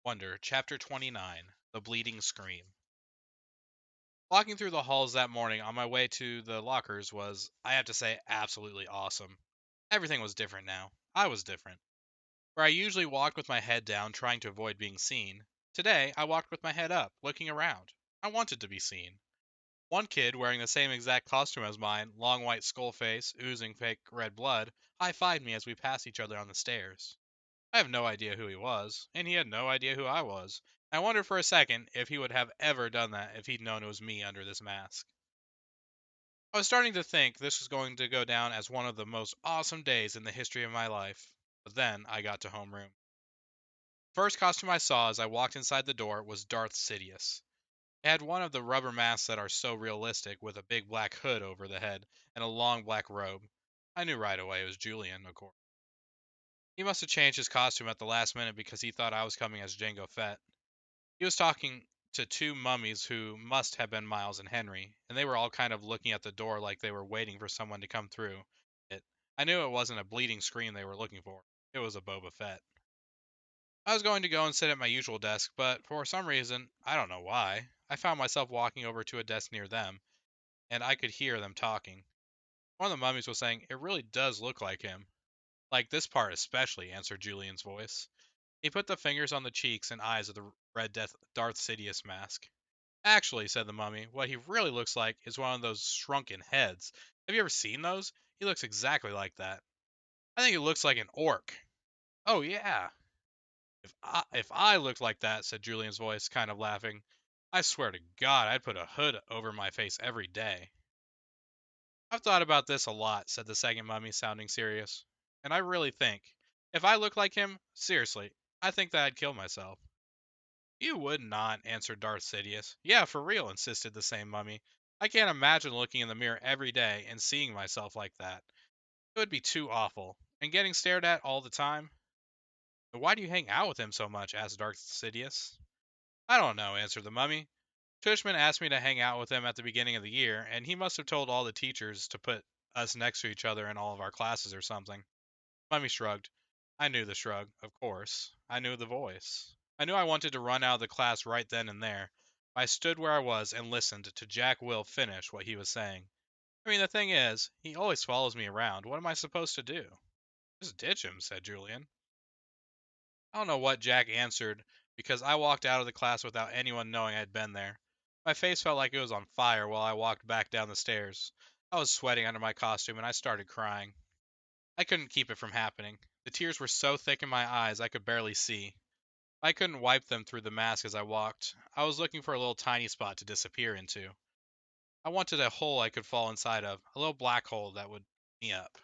Wonder, Chapter 29 The Bleeding Scream. Walking through the halls that morning on my way to the lockers was, I have to say, absolutely awesome. Everything was different now. I was different. Where I usually walked with my head down, trying to avoid being seen, today I walked with my head up, looking around. I wanted to be seen. One kid, wearing the same exact costume as mine, long white skull face, oozing fake red blood, high fived me as we passed each other on the stairs. I have no idea who he was, and he had no idea who I was. I wondered for a second if he would have ever done that if he'd known it was me under this mask. I was starting to think this was going to go down as one of the most awesome days in the history of my life. But then I got to homeroom. First costume I saw as I walked inside the door was Darth Sidious. It had one of the rubber masks that are so realistic with a big black hood over the head and a long black robe. I knew right away it was Julian, of course. He must have changed his costume at the last minute because he thought I was coming as Jango Fett. He was talking to two mummies who must have been Miles and Henry, and they were all kind of looking at the door like they were waiting for someone to come through it. I knew it wasn't a bleeding scream they were looking for. It was a Boba Fett. I was going to go and sit at my usual desk, but for some reason, I don't know why, I found myself walking over to a desk near them, and I could hear them talking. One of the mummies was saying, "It really does look like him." "Like this part especially," answered Julian's voice. He put the fingers on the cheeks and eyes of the Red Death Darth Sidious mask. "Actually," said the mummy, "what he really looks like is one of those shrunken heads. Have you ever seen those? He looks exactly like that." "I think he looks like an orc." "Oh, yeah. If I looked like that," said Julian's voice, kind of laughing, "I swear to God I'd put a hood over my face every day." "I've thought about this a lot," said the second mummy, sounding serious. "And I really think, if I looked like him, seriously, I think that I'd kill myself." "You would not," answered Darth Sidious. "Yeah, for real," insisted the same mummy. "I can't imagine looking in the mirror every day and seeing myself like that. It would be too awful. And getting stared at all the time." "But why do you hang out with him so much?" asked Darth Sidious. "I don't know," answered the mummy. "Tushman asked me to hang out with him at the beginning of the year, and he must have told all the teachers to put us next to each other in all of our classes or something." Mummy shrugged. I knew the shrug, of course. I knew the voice. I knew I wanted to run out of the class right then and there. I stood where I was and listened to Jack Will finish what he was saying. I mean, the thing is, he always follows me around. What am I supposed to do? "Just ditch him," said Julian. I don't know what Jack answered because I walked out of the class without anyone knowing I'd been there. My face felt like it was on fire while I walked back down the stairs. I was sweating under my costume and I started crying. I couldn't keep it from happening. The tears were so thick in my eyes I could barely see. I couldn't wipe them through the mask as I walked. I was looking for a little tiny spot to disappear into. I wanted a hole I could fall inside of, a little black hole that would me up.